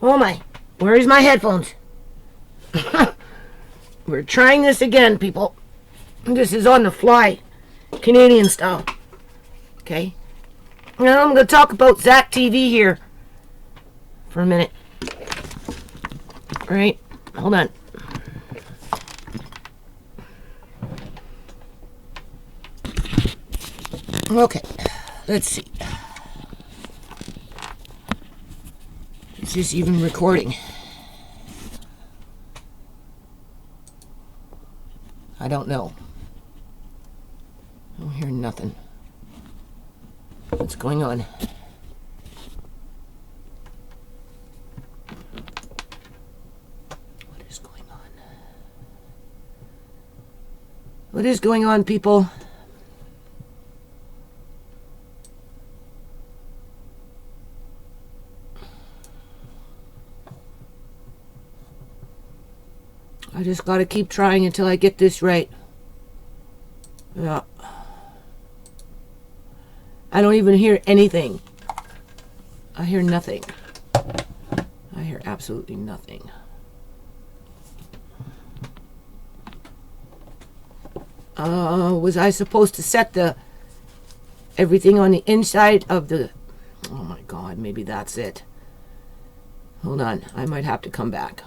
Oh my, where's my headphones? We're trying this again, people. This is on the fly, Canadian style. Okay? Now I'm going to talk about ZackTV here for a minute. All right, hold on. Okay, let's see. Is this even recording? I don't know. I don't hear nothing. What's going on? What is going on? What is going on, people? I just gotta keep trying until I get this right. Yeah. I don't even hear anything. I hear nothing. I hear absolutely nothing. Was I supposed to set everything on the inside of the... Oh my God, maybe that's it. Hold on, I might have to come back.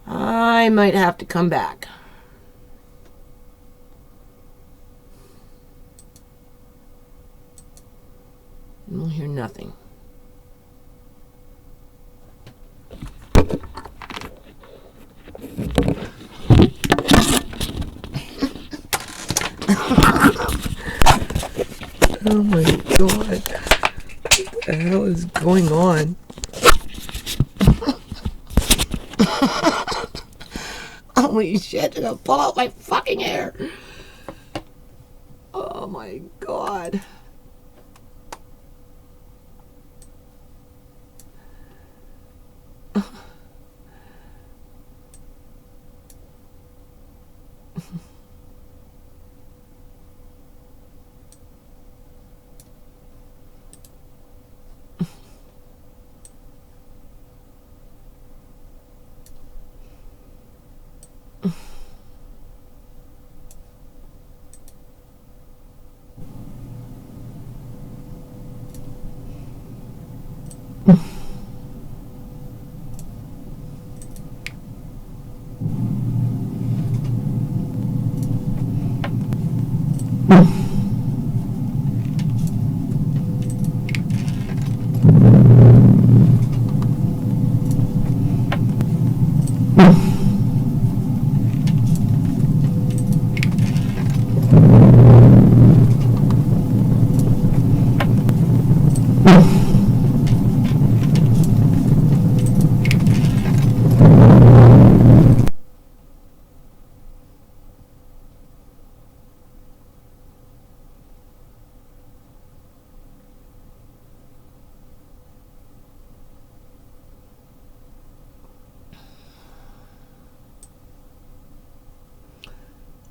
I might have to come back. I don't hear nothing. Oh my God. What the hell is going on? Holy shit, I'm gonna pull out my fucking hair. Oh my God.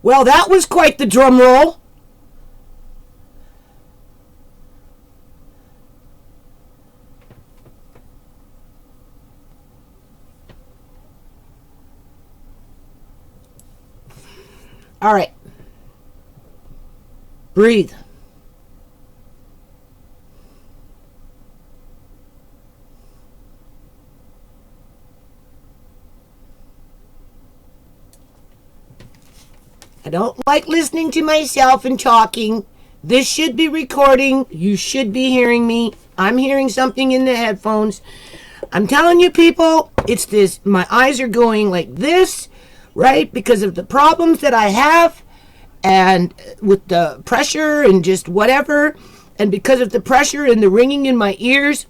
Well, that was quite the drum roll. All right. Breathe. I don't like listening to myself and talking. This should be recording. You should be hearing me. I'm hearing something in the headphones. I'm telling you, people, it's this. My eyes are going like this, right? Because of the problems that I have and with the pressure and just whatever. And because of the pressure and the ringing in my ears,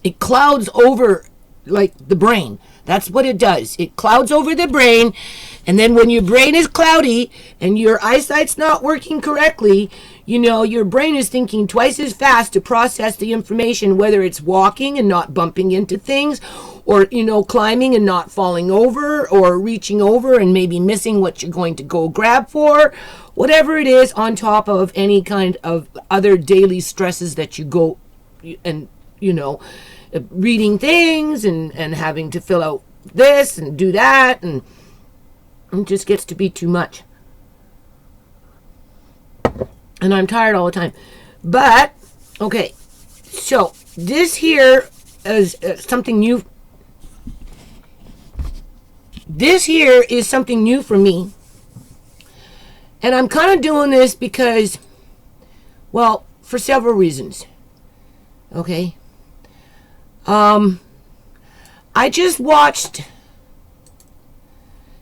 it clouds over like the brain. That's what it does. It clouds over the brain. And then when your brain is cloudy and your eyesight's not working correctly, you know, your brain is thinking twice as fast to process the information, whether it's walking and not bumping into things, or, you know, climbing and not falling over, or reaching over and maybe missing what you're going to go grab for, whatever it is, on top of any kind of other daily stresses that you go and reading things and having to fill out this and do that, and it just gets to be too much. And I'm tired all the time. But, okay, so this here is something new. This here is something new for me. And I'm kind of doing this because, well, for several reasons. Okay. I just watched,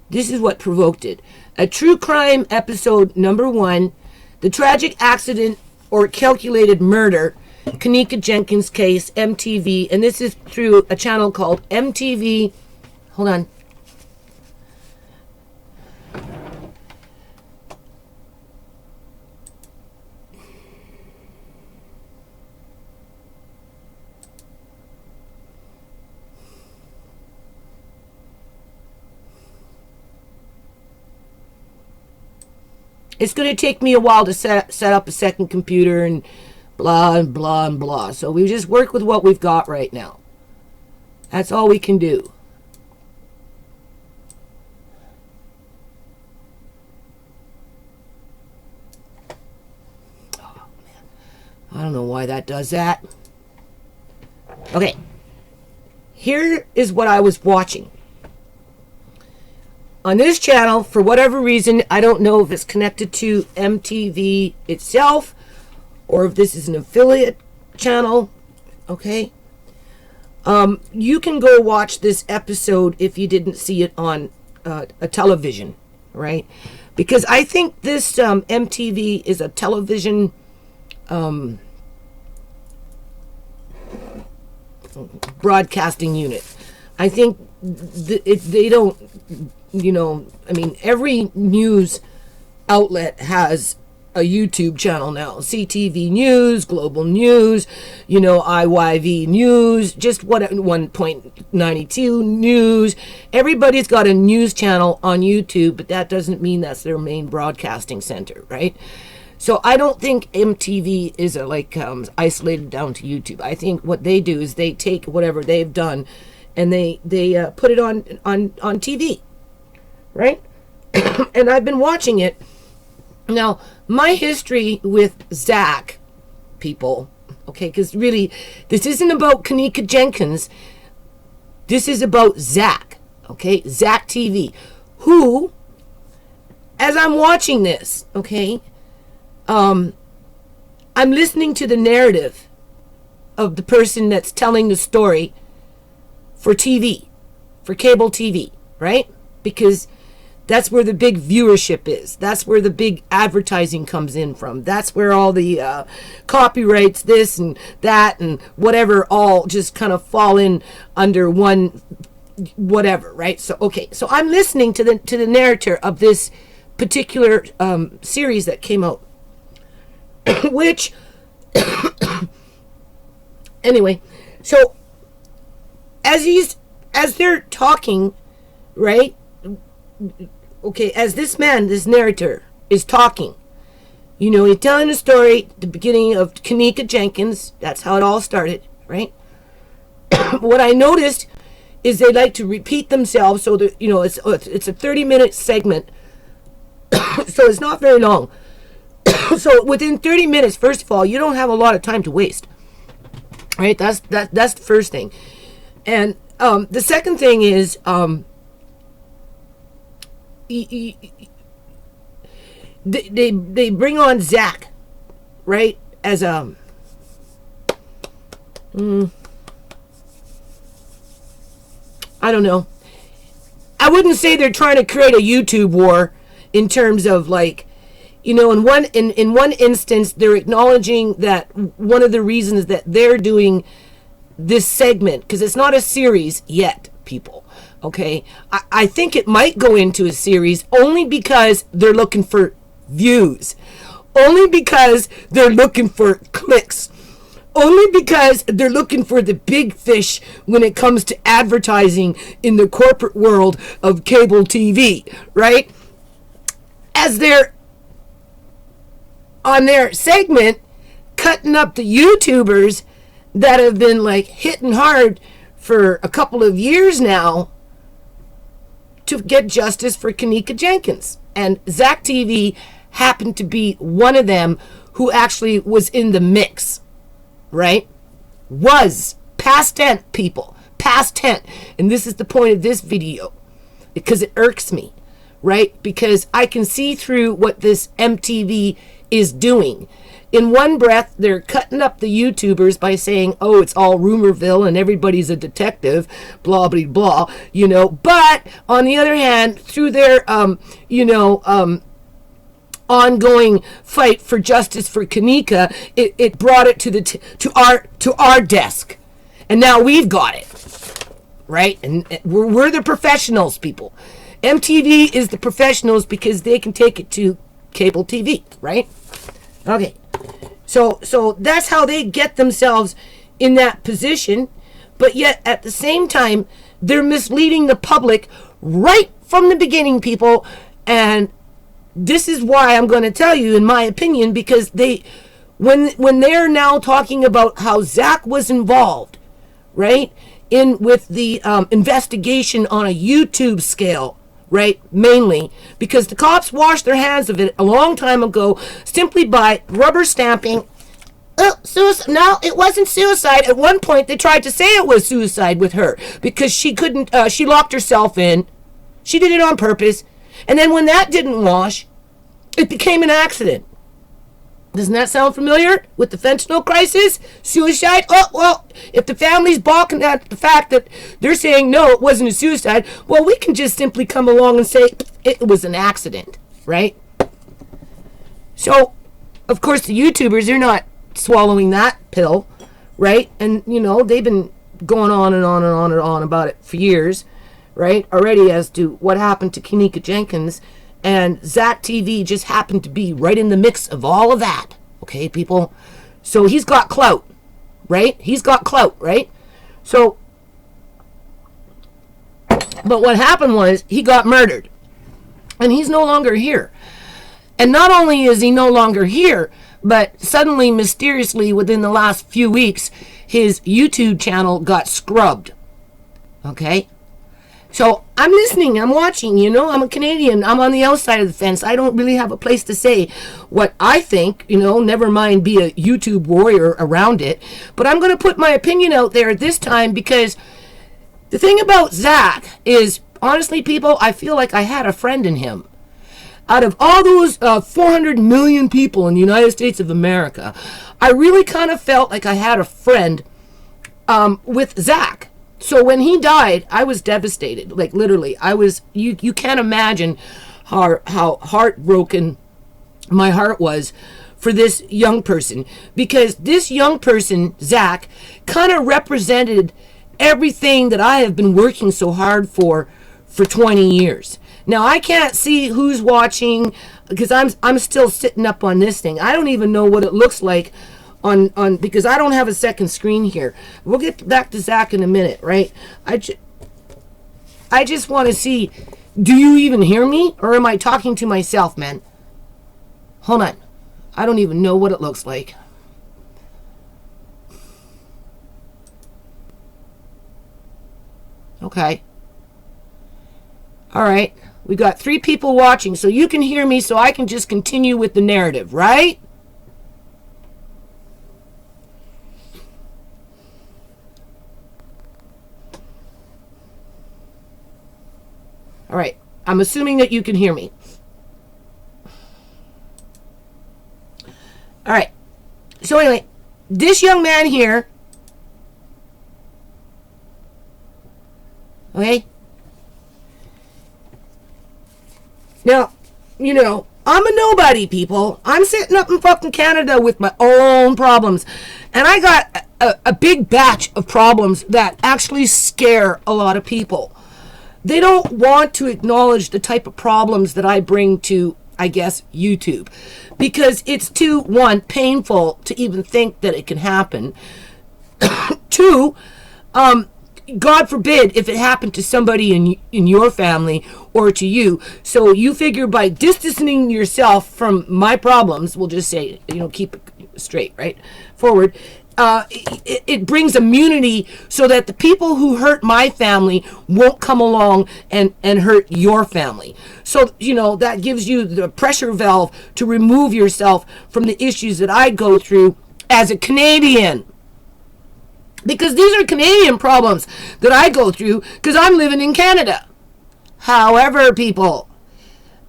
this is what provoked it, a true crime episode number 1, the tragic accident or calculated murder, Kenneka Jenkins case, MTV, and this is through a channel called MTV, hold on. It's going to take me a while to set up a second computer and blah and blah and blah. So we just work with what we've got right now. That's all we can do. Oh, man. I don't know why that does that. Okay. Here is what I was watching. On this channel, for whatever reason, I don't know if it's connected to MTV itself or if this is an affiliate channel, okay? You can go watch this episode if you didn't see it on a television, right? Because I think this MTV is a television broadcasting unit. I think they don't... I mean, every news outlet has a YouTube channel now. CTV News, Global News, IYV News, just 1.92 News. Everybody's got a news channel on YouTube, but that doesn't mean that's their main broadcasting center, right? So I don't think MTV is isolated down to YouTube. I think what they do is they take whatever they've done and they put it on TV. Right? And I've been watching it. Now, my history with Zack, people, okay, because really, this isn't about Kenneka Jenkins. This is about Zack, okay? ZackTV, who, as I'm watching this, okay, I'm listening to the narrative of the person that's telling the story for TV, for cable TV, right? Because that's where the big viewership is. That's where the big advertising comes in from. That's where all the copyrights, this and that and whatever, all just kind of fall in under one whatever, right? So, okay. So I'm listening to the narrator of this particular series that came out. Which, anyway, so as they're talking, right? Okay, as this narrator is talking, he's telling a story at the beginning of Kenneka Jenkins. That's how it all started, right? What I noticed is they like to repeat themselves, so that it's a 30-minute segment, so it's not very long. So within 30 minutes, first of all, you don't have a lot of time to waste, right? That's the first thing, and the second thing is they bring on Zack, right, as I don't know. I wouldn't say they're trying to create a YouTube war in terms of in one instance they're acknowledging that one of the reasons that they're doing this segment, because it's not a series yet, people. Okay, I think it might go into a series only because they're looking for views, only because they're looking for clicks, only because they're looking for the big fish when it comes to advertising in the corporate world of cable TV, right? As they're on their segment cutting up the YouTubers that have been like hitting hard for a couple of years now to get justice for Kenneka Jenkins. And ZackTV happened to be one of them who actually was in the mix, right? Was. Past tense, people. Past tense. And this is the point of this video, because it irks me, right? Because I can see through what this MTV is doing. In one breath, they're cutting up the YouTubers by saying, oh, it's all Rumorville and everybody's a detective, blah, blah, blah, you know. But on the other hand, through their, ongoing fight for justice for Kenneka, it brought it to our desk. And now we've got it, right? And we're the professionals, people. MTV is the professionals because they can take it to cable TV, right? Okay. So that's how they get themselves in that position, but yet at the same time, they're misleading the public right from the beginning, people. And this is why I'm going to tell you, in my opinion, because when they're now talking about how Zack was involved, right, with the investigation on a YouTube scale, right, mainly because the cops washed their hands of it a long time ago simply by rubber stamping. Suicide. No, it wasn't suicide. At one point they tried to say it was suicide with her because she couldn't, she locked herself in. She did it on purpose. And then when that didn't wash, it became an accident. Doesn't that sound familiar with the fentanyl crisis? Suicide? Oh, well, if the family's balking at the fact that they're saying, no, it wasn't a suicide, well, we can just simply come along and say it was an accident, right? So, of course, the YouTubers, they're not swallowing that pill, right? And, you know, they've been going on and on and on and on about it for years, right? Already as to what happened to Kenneka Jenkins. And ZackTV just happened to be right in the mix of all of that. Okay, people? So he's got clout, right? He's got clout, right? So, but what happened was he got murdered. And he's no longer here. And not only is he no longer here, but suddenly, mysteriously, within the last few weeks, his YouTube channel got scrubbed. Okay? So I'm listening, I'm watching, you know, I'm a Canadian, I'm on the outside of the fence. I don't really have a place to say what I think, you know, never mind be a YouTube warrior around it. But I'm going to put my opinion out there at this time because the thing about Zack is, honestly, people, I feel like I had a friend in him. Out of all those 400 million people in the United States of America, I really kind of felt like I had a friend with Zack. So when he died, I was devastated. Like, literally, I was, you can't imagine how heartbroken my heart was for this young person. Because this young person, Zack, kind of represented everything that I have been working so hard for 20 years. Now, I can't see who's watching because I'm still sitting up on this thing. I don't even know what it looks like on because I don't have a second screen here. We'll get back to Zack in a minute, right? I just want to see, do you even hear me? Or am I talking to myself, man? Hold on. I don't even know what it looks like. Okay. All right. We got 3 people watching, so you can hear me, so I can just continue with the narrative, right? All right. I'm assuming that you can hear me. All right. So anyway, this young man here, okay? Now, you know, I'm a nobody, people. I'm sitting up in fucking Canada with my own problems. And I got a big batch of problems that actually scare a lot of people. They don't want to acknowledge the type of problems that I bring to, I guess, YouTube. Because it's too, 1, painful to even think that it can happen. 2, God forbid if it happened to somebody in your family or to you. So you figure by distancing yourself from my problems, we'll just say, you know, keep it straight, right? forward. It brings immunity so that the people who hurt my family won't come along and hurt your family. So, that gives you the pressure valve to remove yourself from the issues that I go through as a Canadian. Because these are Canadian problems that I go through because I'm living in Canada. However, people,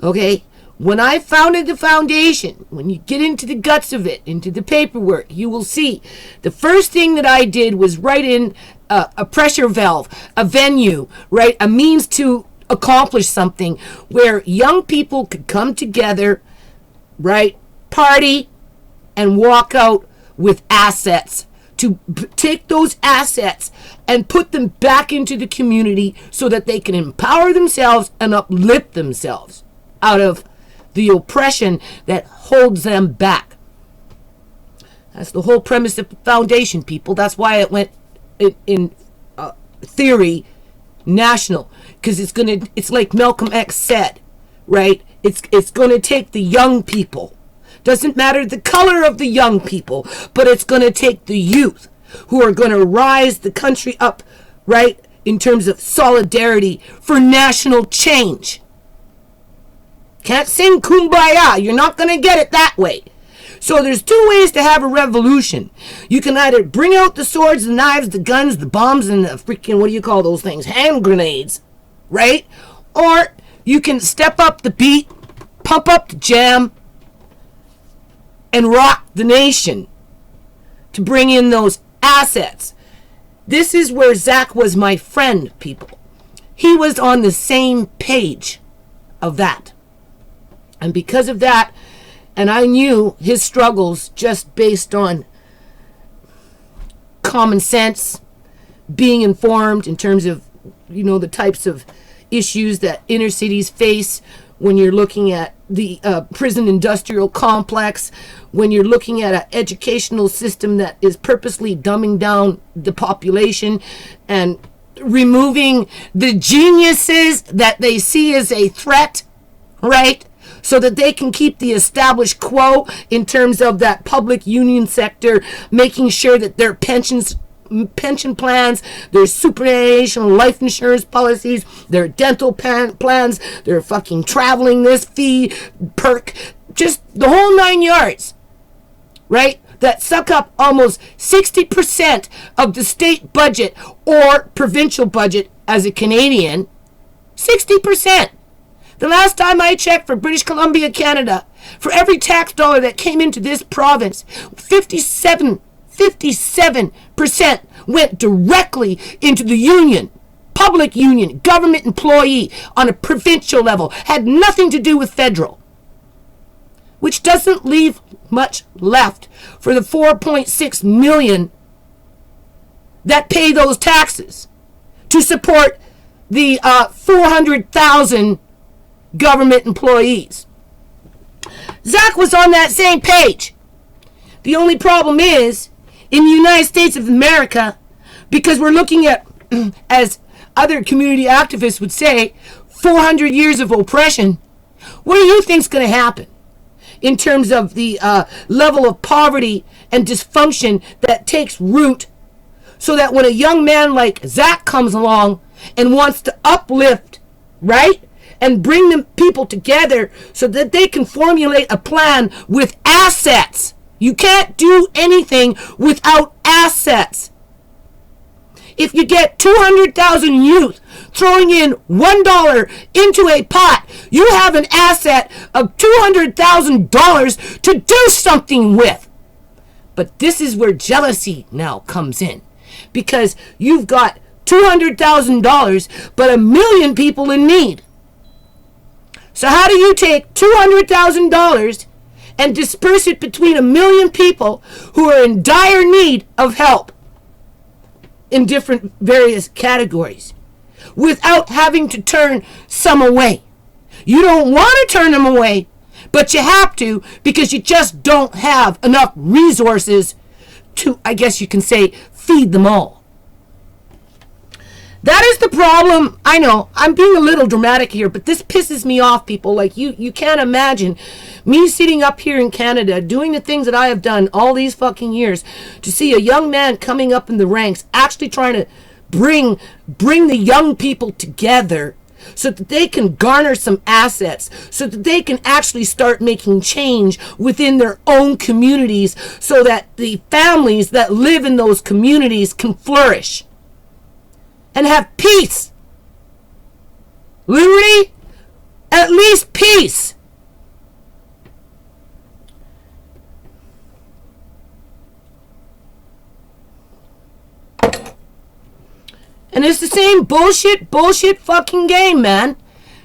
okay, when I founded the foundation, when you get into the guts of it, into the paperwork, you will see the first thing that I did was write in a pressure valve, a venue, right? A means to accomplish something where young people could come together, right? Party and walk out with assets, to take those assets and put them back into the community so that they can empower themselves and uplift themselves out of the oppression that holds them back. That's the whole premise of the foundation, people. That's why it went in theory national, because it's like Malcolm X said, right? It's going to take the young people. Doesn't matter the color of the young people, but it's going to take the youth who are going to rise the country up, right, in terms of solidarity for national change. Can't sing Kumbaya. You're not going to get it that way. So there's two ways to have a revolution. You can either bring out the swords, the knives, the guns, the bombs, and the freaking, what do you call those things? Hand grenades, right? Or you can step up the beat, pump up the jam, and rock the nation to bring in those assets. This is where Zack was my friend, people. He was on the same page of that. And because of that, and I knew his struggles just based on common sense, being informed in terms of, the types of issues that inner cities face when you're looking at the prison industrial complex, when you're looking at an educational system that is purposely dumbing down the population and removing the geniuses that they see as a threat, right? So that they can keep the established quo in terms of that public union sector, making sure that their pension plans, their superannuation life insurance policies, their dental plans, their fucking traveling this fee, perk, just the whole 9 yards, right? That suck up almost 60% of the state budget or provincial budget as a Canadian. 60%. The last time I checked for British Columbia, Canada, for every tax dollar that came into this province, 57% went directly into the union, public union, government employee on a provincial level. Had nothing to do with federal. Which doesn't leave much left for the 4.6 million that pay those taxes to support the 400,000 government employees. Zack was on that same page. The only problem is, in the United States of America, because we're looking at, as other community activists would say, 400 years of oppression, what do you think's going to happen in terms of the level of poverty and dysfunction that takes root, so that when a young man like Zack comes along and wants to uplift, right, and bring them people together so that they can formulate a plan with assets. You can't do anything without assets. If you get 200,000 youth throwing in $1 into a pot, you have an asset of $200,000 to do something with. But this is where jealousy now comes in, because you've got $200,000 but 1 million people in need. So how do you take $200,000 and disperse it between 1 million people who are in dire need of help in different various categories without having to turn some away? You don't want to turn them away, but you have to, because you just don't have enough resources to, I guess you can say, feed them all. That is the problem. I know I'm being a little dramatic here, but this pisses me off, people. Like, you can't imagine me sitting up here in Canada doing the things that I have done all these fucking years to see a young man coming up in the ranks actually trying to bring the young people together so that they can garner some assets, so that they can actually start making change within their own communities, so that the families that live in those communities can flourish and have peace. Liberty, at least peace. And it's the same bullshit fucking game, man.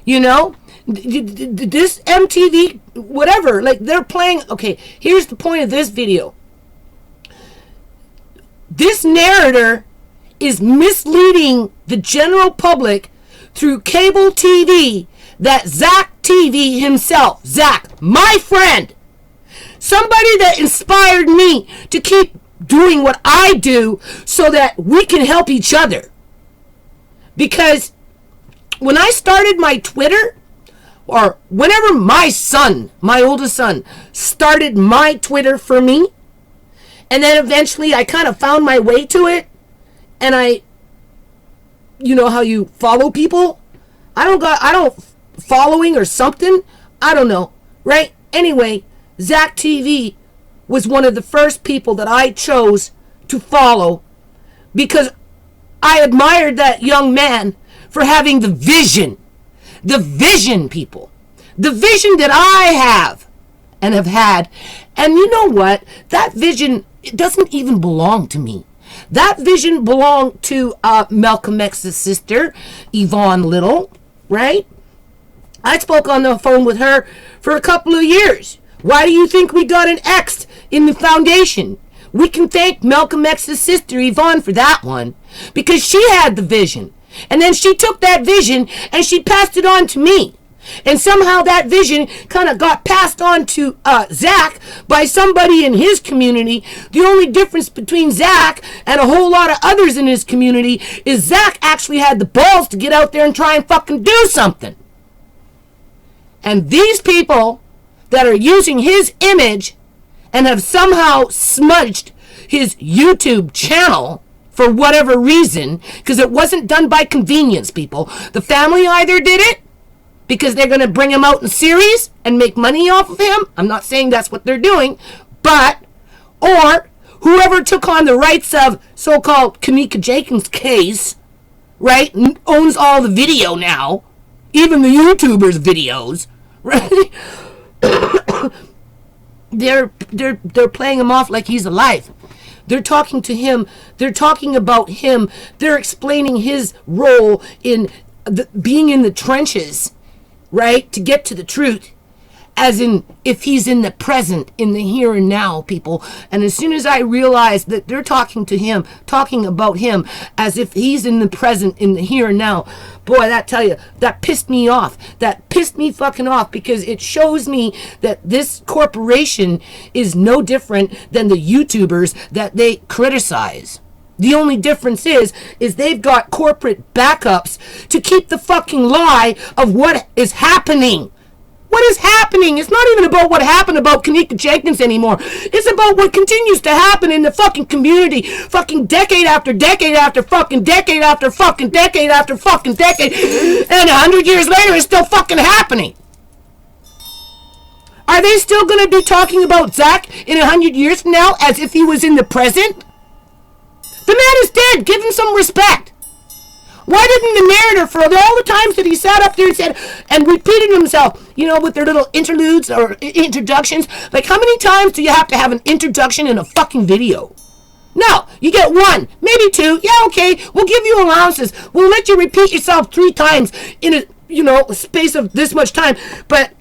You know? This MTV, whatever, like they're playing. Okay, here's the point of this video. This narrator is misleading the general public through cable TV that ZackTV himself, Zack, my friend, somebody that inspired me to keep doing what I do so that we can help each other. Because when I started my Twitter, or whenever my son, my oldest son, started my Twitter for me, and then eventually I kind of found my way to it, and you know how you follow people? I don't following or something. I don't know, right? Anyway, ZackTV was one of the first people that I chose to follow because I admired that young man for having the vision. The vision, people. The vision that I have and have had. And you know what? That vision, it doesn't even belong to me. That vision belonged to Malcolm X's sister, Yvonne Little, right? I spoke on the phone with her for a couple of years. Why do you think we got an X in the foundation? We can thank Malcolm X's sister, Yvonne, for that one. Because she had the vision. And then she took that vision and she passed it on to me. And somehow that vision kind of got passed on to Zack by somebody in his community. The only difference between Zack and a whole lot of others in his community is Zack actually had the balls to get out there and try and fucking do something. And these people that are using his image and have somehow smudged his YouTube channel for whatever reason, because it wasn't done by convenience, people. The family either did it because they're going to bring him out in series and make money off of him. I'm not saying that's what they're doing, but, or whoever took on the rights of so-called Kenneka Jenkins case, right, owns all the video now, even the YouTubers' videos, right? They're playing him off like he's alive. They're talking to him. They're talking about him. They're explaining his role in being in the trenches, right, to get to the truth, as in if he's in the present, in the here and now, people. And as soon as I realized that they're talking to him, talking about him as if he's in the present, in the here and now, boy, that tell you, that pissed me off. That pissed me fucking off, because it shows me that this corporation is no different than the YouTubers that they criticize. The only difference is they've got corporate backups to keep the fucking lie of what is happening. What is happening? It's not even about what happened about Kenneka Jenkins anymore. It's about what continues to happen in the fucking community. Fucking decade after decade after fucking decade after fucking decade after fucking decade. And 100 years later, it's still fucking happening. Are they still going to be talking about Zack in 100 years from now as if he was in the present? The man is dead. Give him some respect. Why didn't the narrator, for all the times that he sat up there and said, and repeated himself, you know, with their little interludes or introductions, like how many times do you have to have an introduction in a fucking video? No, you get one, maybe two. Yeah, okay, we'll give you allowances. We'll let you repeat yourself 3 times in a, you know, space of this much time. But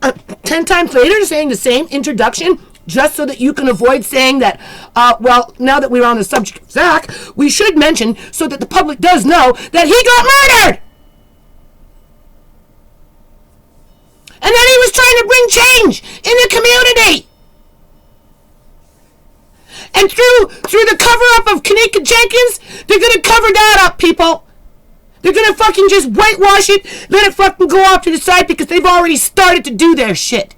10 times later, saying the same introduction, just so that you can avoid saying that, well, now that we're on the subject of Zack, we should mention, so that the public does know, that he got murdered! And that he was trying to bring change in the community! And through the cover-up of Kenneka Jenkins, they're going to cover that up, people. They're gonna fucking just whitewash it, let it fucking go off to the side because they've already started to do their shit.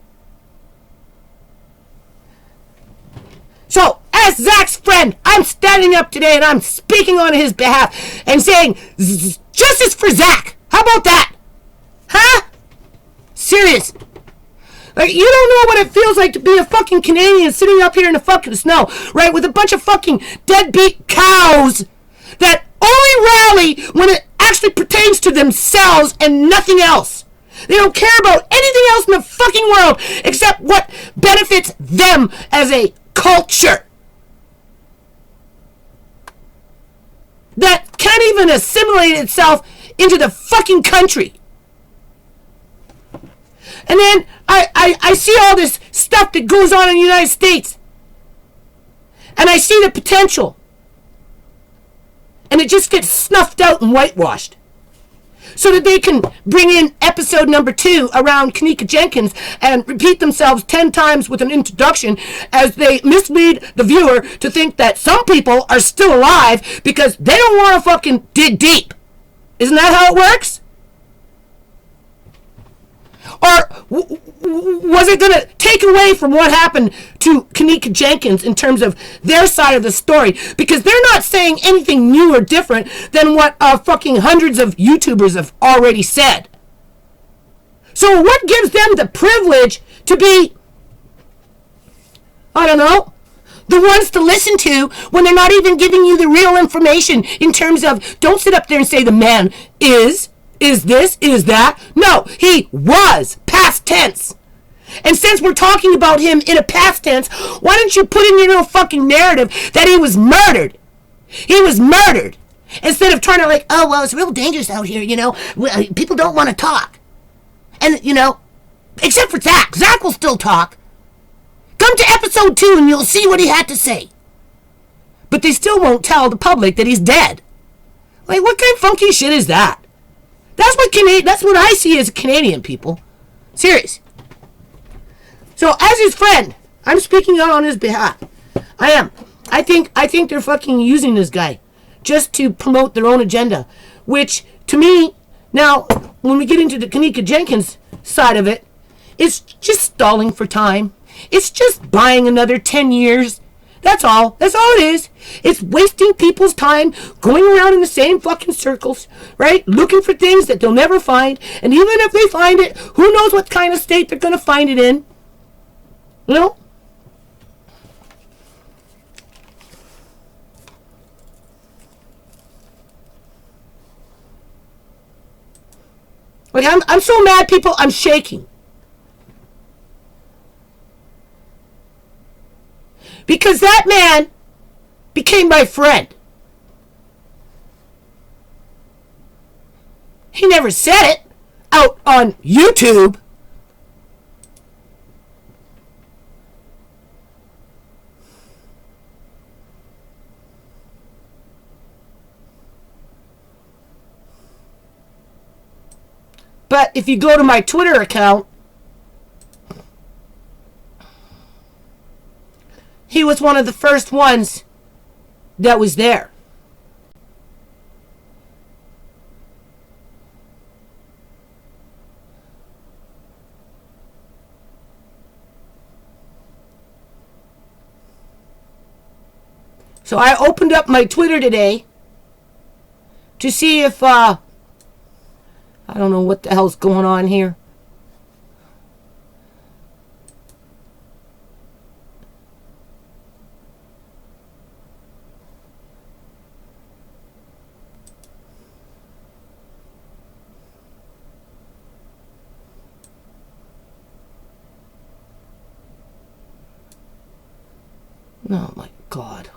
So, as Zack's friend, I'm standing up today and I'm speaking on his behalf and saying, justice for Zack. How about that? Huh? Serious. Like, you don't know what it feels like to be a fucking Canadian sitting up here in the fucking snow, right, with a bunch of fucking deadbeat cows that only rally when it actually pertains to themselves and nothing else. They don't care about anything else in the fucking world except what benefits them as a culture that can't even assimilate itself into the fucking country. And then I see all this stuff that goes on in the United States. And I see the potential. And it just gets snuffed out and whitewashed. So that they can bring in episode number 2 around Kenneka Jenkins and repeat themselves 10 times with an introduction as they mislead the viewer to think that some people are still alive because they don't want to fucking dig deep. Isn't that how it works? Or was it going to take away from what happened to Kenneka Jenkins in terms of their side of the story? Because they're not saying anything new or different than what fucking hundreds of YouTubers have already said. So what gives them the privilege to be, I don't know, the ones to listen to when they're not even giving you the real information in terms of, don't sit up there and say the man is this, is that. No, he was, past tense. And since we're talking about him in a past tense, why don't you put in your little fucking narrative that he was murdered? He was murdered. Instead of trying to like, oh, well, it's real dangerous out here, you know. People don't want to talk. And, you know, except for Zack. Zack will still talk. Come to episode 2 and you'll see what he had to say. But they still won't tell the public that he's dead. Like, what kind of funky shit is that? That's what I see as Canadian people. Serious. So as his friend, I'm speaking out on his behalf. I am. I think they're fucking using this guy just to promote their own agenda. Which, to me, now, when we get into the Kenneka Jenkins side of it, it's just stalling for time. It's just buying another 10 years. That's all. That's all it is. It's wasting people's time going around in the same fucking circles, right? Looking for things that they'll never find. And even if they find it, who knows what kind of state they're going to find it in. You know? Like, I'm so mad, people, I'm shaking. Because that man became my friend. He never said it out on YouTube. But if you go to my Twitter account, he was one of the first ones that was there. So I opened up my Twitter today to see if, I don't know what the hell's going on here. Oh my God.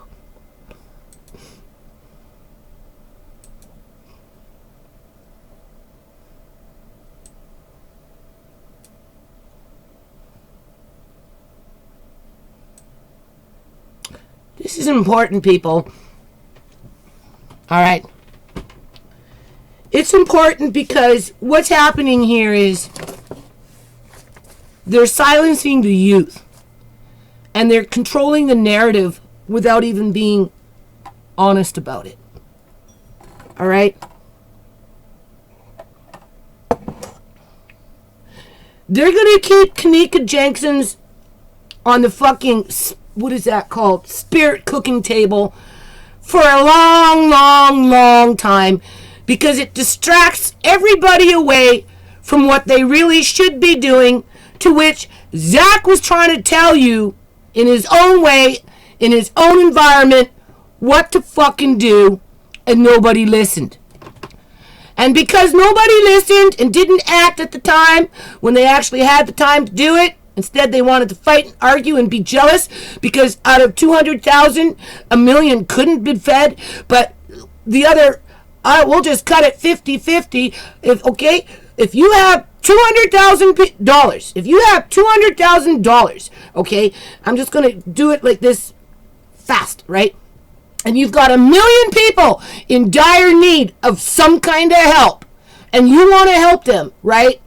This is important, people. All right. It's important because what's happening here is they're silencing the youth. And they're controlling the narrative without even being honest about it. All right? They're going to keep Kenneka Jenkins on the fucking, what is that called? Spirit cooking table for a long, long, long time because it distracts everybody away from what they really should be doing, to which Zack was trying to tell you in his own way, in his own environment, what to fucking do, and nobody listened. And because nobody listened and didn't act at the time when they actually had the time to do it, instead they wanted to fight and argue and be jealous because out of 200,000, 1 million couldn't be fed, but the other, we'll just cut it 50-50. If you have $200,000, if you have $200,000, okay, I'm just going to do it like this fast, right? And you've got 1 million people in dire need of some kind of help, and you want to help them, right?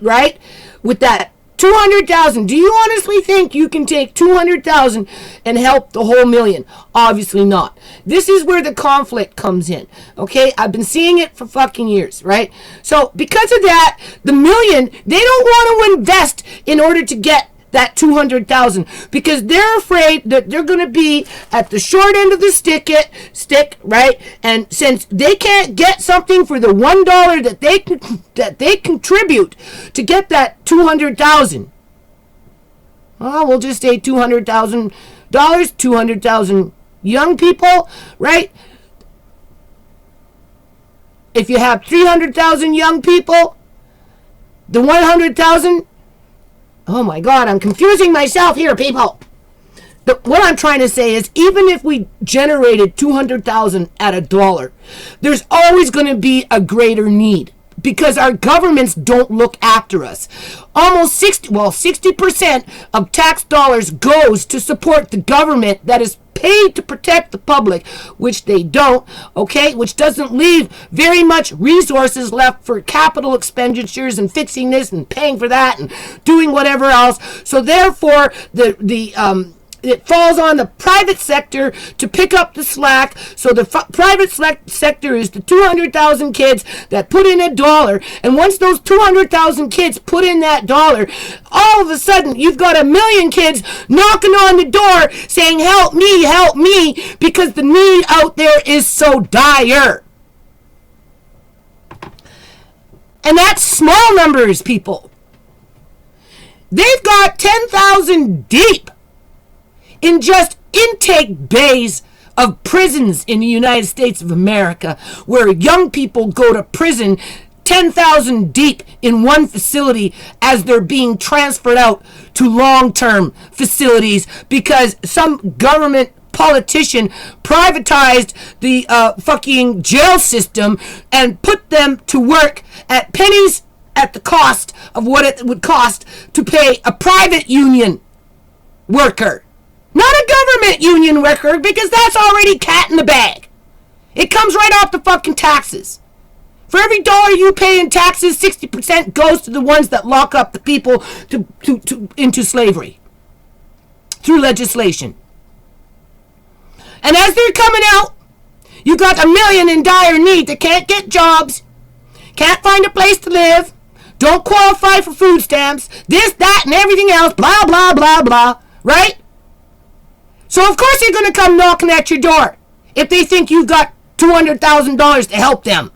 Right? With that 200,000, do you honestly think you can take 200,000 and help the whole million? Obviously not. This is where the conflict comes in, okay? I've been seeing it for fucking years, right? So because of that, the million, they don't want to invest in order to get that 200,000 because they're afraid that they're going to be at the short end of the stick, right? And since they can't get something for the $1 that they contribute to get that 200,000, well, we'll just say $200,000, 200,000 young people, right? If you have 300,000 young people, the 100,000. Oh my God, I'm confusing myself here, people. What I'm trying to say is, even if we generated 200,000 at $1, there's always going to be a greater need because our governments don't look after us. Almost 60% of tax dollars goes to support the government that is paid to protect the public, which they don't, okay, which doesn't leave very much resources left for capital expenditures and fixing this and paying for that and doing whatever else. So therefore, it falls on the private sector to pick up the slack. So the private sector is the 200,000 kids that put in $1. And once those 200,000 kids put in that $1, all of a sudden you've got 1 million kids knocking on the door saying, help me, because the need out there is so dire. And that's small numbers, people. They've got 10,000 deep in just intake bays of prisons in the United States of America, where young people go to prison 10,000 deep in one facility as they're being transferred out to long-term facilities because some government politician privatized the fucking jail system and put them to work at pennies at the cost of what it would cost to pay a private union worker. Not a government union worker, because that's already cat in the bag. It comes right off the fucking taxes. For every dollar you pay in taxes, 60% goes to the ones that lock up the people into slavery through legislation. And as they're coming out, you got 1 million in dire need that can't get jobs, can't find a place to live, don't qualify for food stamps, this, that, and everything else, blah, blah, blah, blah, right? So of course they're going to come knocking at your door if they think you've got $200,000 to help them.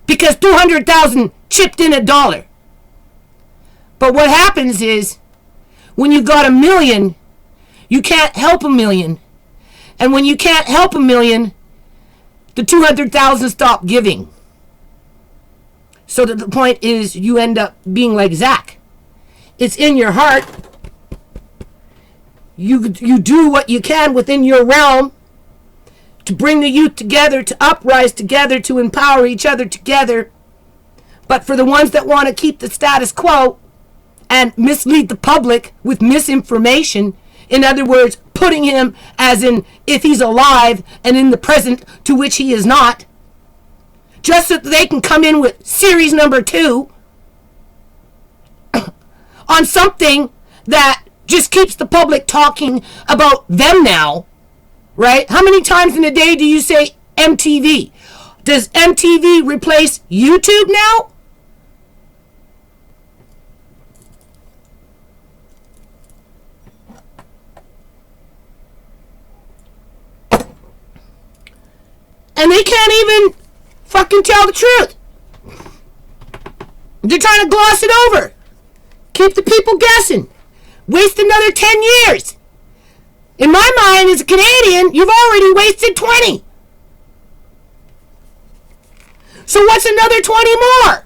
Because 200,000 chipped in $1. But what happens is, when you got 1 million, you can't help 1 million. And when you can't help 1 million, the 200,000 stop giving. So that the point is, you end up being like Zack. It's in your heart. You do what you can within your realm to bring the youth together, to uprise together, to empower each other together. But for the ones that want to keep the status quo and mislead the public with misinformation, in other words, putting him as in if he's alive and in the present, to which he is not, just so that they can come in with series number 2 on something that just keeps the public talking about them now, right? How many times in a day do you say MTV? Does MTV replace YouTube now? And they can't even fucking tell the truth. They're trying to gloss it over. Keep the people guessing. Waste another 10 years. In my mind, as a Canadian, you've already wasted 20. So what's another 20 more?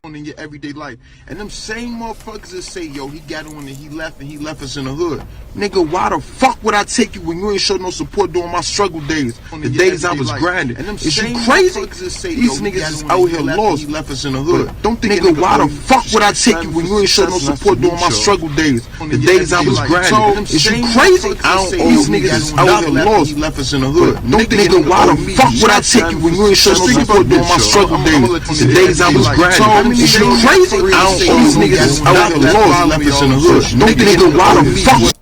In your everyday life, and them same motherfuckers that say, yo, he got on and he left us in the hood. Nigga, why the fuck would I take you when you ain't show no support during my struggle days, the days I was grinding? And them is you crazy? These niggas is out here lost. He left us in the hood. Don't think, nigga, why the fuck would I take you when you ain't show no support during my struggle days, the days I was grinding? Is you crazy? These niggas is out here lost. He left us in the hood. Don't think, nigga, why the fuck would I take you when you ain't show no support during my struggle days, the days I was grinding? Is you crazy? These niggas is out here lost. Left us in the hood. Don't think, nigga, why the fuck?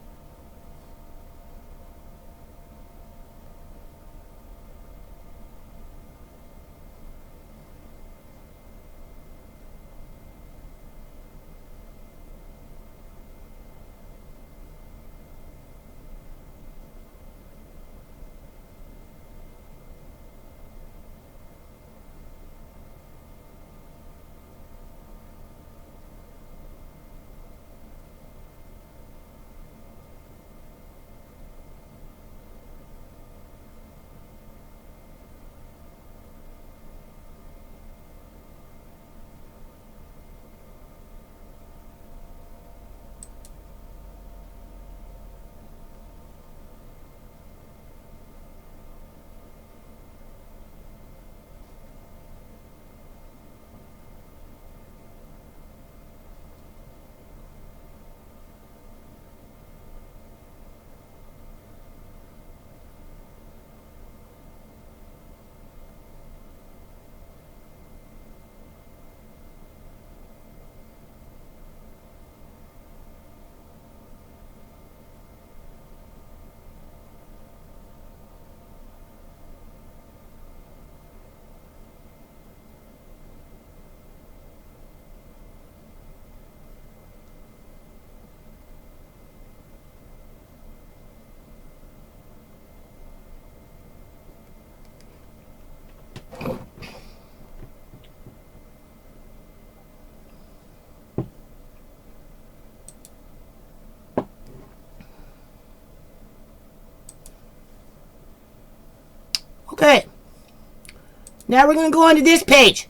Okay. Now we're going to go on to this page.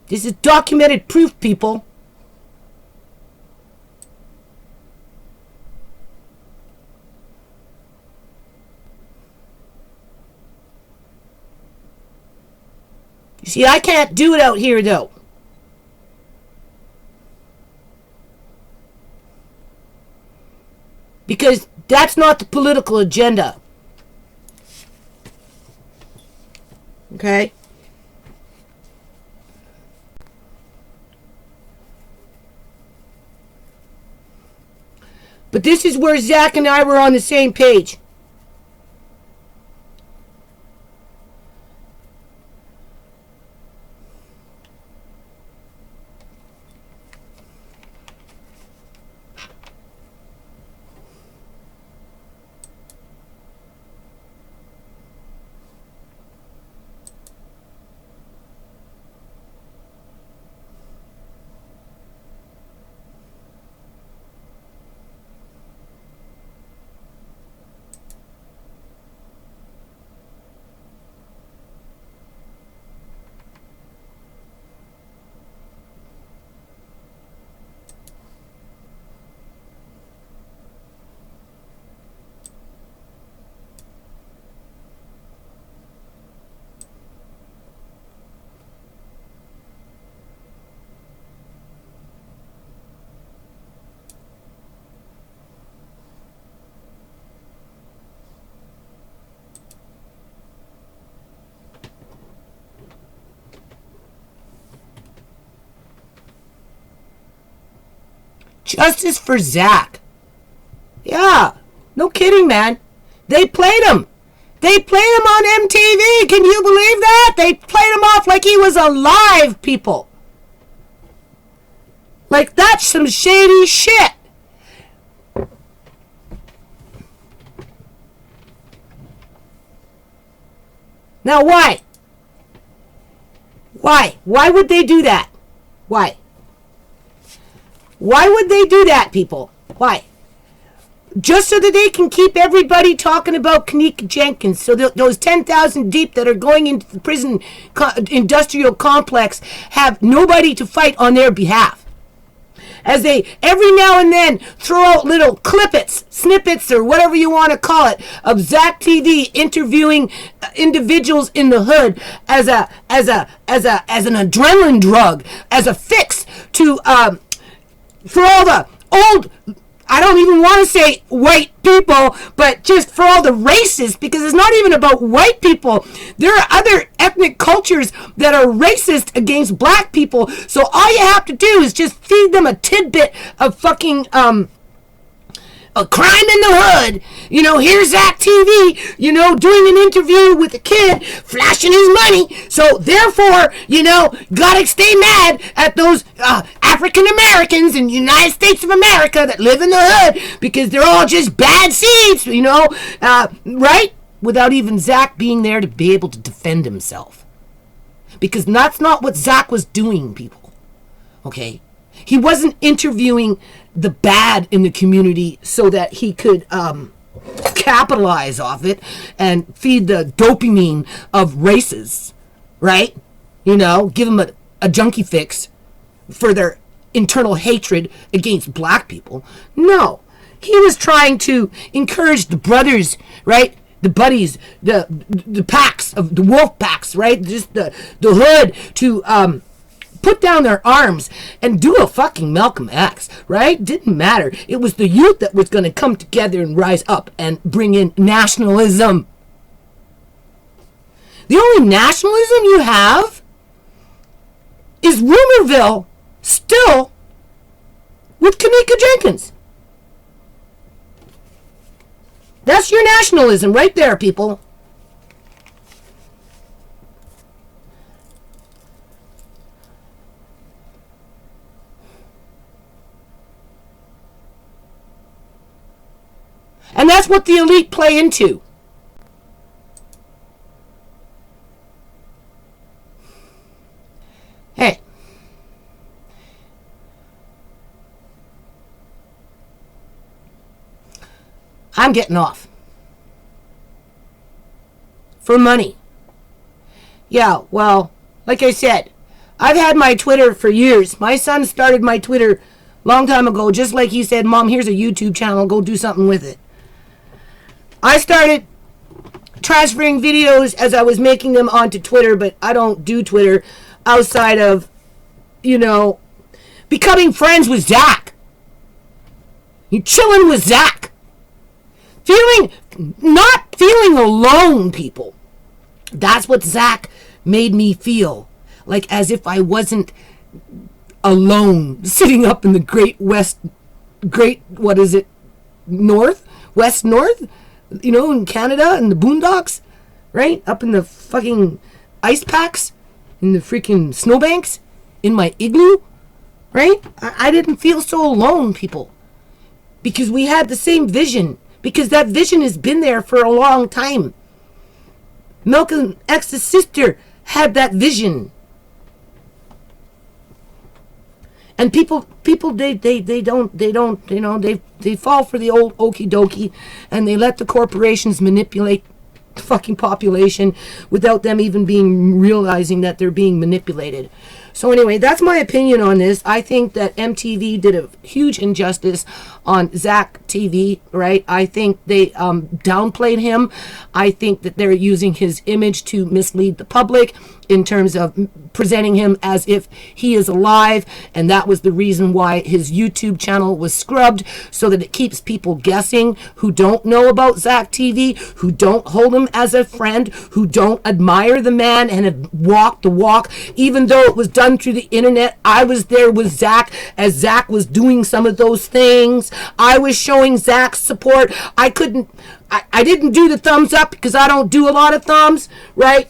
This is documented proof, people. You see, I can't do it out here, though. Because that's not the political agenda. Okay? But this is where Zack and I were on the same page. Justice for Zack. Yeah. No kidding, man. They played him. They played him on MTV. Can you believe that? They played him off like he was alive, people. Like, that's some shady shit. Now, why? Why? Why would they do that? Why? Why would they do that, people? Why? Just so that they can keep everybody talking about Kenneka Jenkins. So those 10,000 deep that are going into the prison industrial complex have nobody to fight on their behalf. As they every now and then throw out little snippets, or whatever you want to call it, of ZackTV interviewing individuals in the hood as an adrenaline drug, as a fix to for all the old, I don't even want to say white people, but just for all the racists, because it's not even about white people. There are other ethnic cultures that are racist against black people. So all you have to do is just feed them a tidbit of fucking a crime in the hood. You know, here's ZackTV, you know, doing an interview with a kid, flashing his money. So therefore, you know, gotta stay mad at those African Americans in the United States of America that live in the hood, because they're all just bad seeds, you know, right? Without even Zack being there to be able to defend himself. Because that's not what Zack was doing, people. Okay? He wasn't interviewing the bad in the community so that he could capitalize off it and feed the dopamine of races, right? You know, give them a junkie fix for their internal hatred against black people. No, he was trying to encourage the brothers, right? The buddies, the packs of the wolf packs, right? Just the hood to put down their arms and do a fucking Malcolm X, right? Didn't matter. It was the youth that was going to come together and rise up and bring in nationalism. The only nationalism you have is Rumorville still with Kenneka Jenkins. That's your nationalism right there, people. And that's what the elite play into. Hey. I'm getting off. For money. Yeah, well, like I said, I've had my Twitter for years. My son started my Twitter long time ago, just like he said, Mom, here's a YouTube channel, go do something with it. I started transferring videos as I was making them onto Twitter, but I don't do Twitter outside of, you know, becoming friends with Zack. You chilling with Zack. Not feeling alone, people. That's what Zack made me feel. Like as if I wasn't alone, sitting up in the West North? You know, in Canada, in the boondocks, right? Up in the fucking ice packs, in the freaking snowbanks, in my igloo, right? I didn't feel so alone, people. Because we had the same vision. Because that vision has been there for a long time. Malcolm X's sister had that vision. And people they don't, you know, they fall for the old okie dokie, and they let the corporations manipulate the fucking population without them even realizing that they're being manipulated. So anyway, that's my opinion on this. I think that MTV did a huge injustice on ZackTV, right? I think they downplayed him. I think that they're using his image to mislead the public. in terms of presenting him as if he is alive, and that was the reason why his YouTube channel was scrubbed, so that it keeps people guessing who don't know about ZackTV, who don't hold him as a friend, who don't admire the man and have walked the walk. Even though it was done through the internet, I was there with Zack as Zack was doing some of those things. I was showing Zack's support. I didn't do the thumbs up because I don't do a lot of thumbs, right?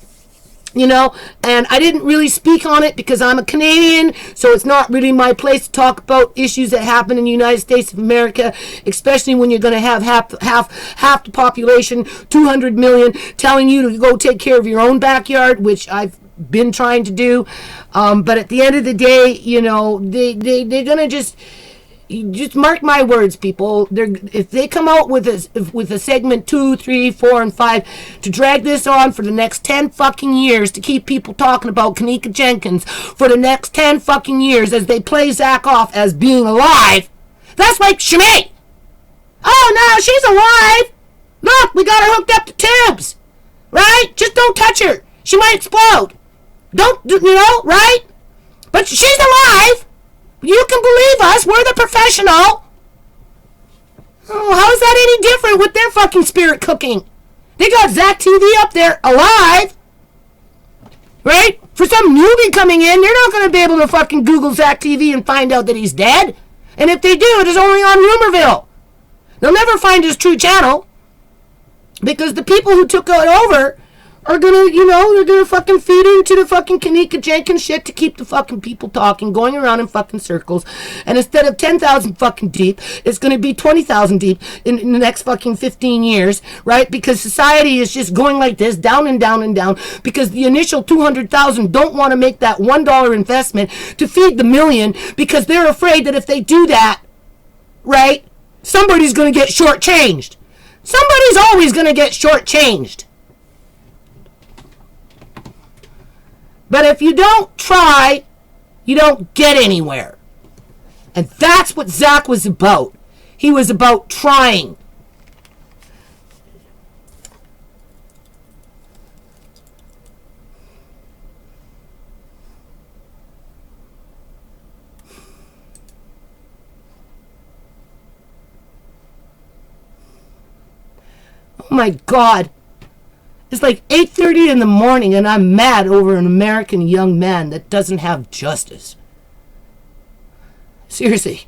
You know, and I didn't really speak on it because I'm a Canadian, so it's not really my place to talk about issues that happen in the United States of America, especially when you're going to have half the population, 200 million, telling you to go take care of your own backyard, which I've been trying to do. But at the end of the day, you know, they're going to just mark my words, people. If they come out with a segment 2, 3, 4, and 5 to drag this on for the next 10 fucking years, to keep people talking about Kenneka Jenkins for the next 10 fucking years as they play Zack off as being alive, that's like Shimei. Oh no, she's alive. Look, we got her hooked up to tubes. Right? Just don't touch her. She might explode. Don't, you know, right? But she's alive. You can believe us. We're the professional. Oh, how is that any different with their fucking spirit cooking? They got ZackTV up there alive. Right? For some newbie coming in, they're not going to be able to fucking Google ZackTV and find out that he's dead. And if they do, it is only on Rumorville. They'll never find his true channel. Because the people who took it over are gonna, you know, they're gonna fucking feed into the fucking Kenneka Jenkins shit to keep the fucking people talking, going around in fucking circles. And instead of 10,000 fucking deep, it's gonna be 20,000 deep in the next fucking 15 years, right? Because society is just going like this, down and down and down, because the initial 200,000 don't want to make that $1 investment to feed the million, because they're afraid that if they do that, right, somebody's gonna get shortchanged. Somebody's always gonna get shortchanged. But if you don't try, you don't get anywhere. And that's what Zack was about. He was about trying. Oh my God. It's like 8:30 in the morning and I'm mad over an American young man that doesn't have justice. Seriously.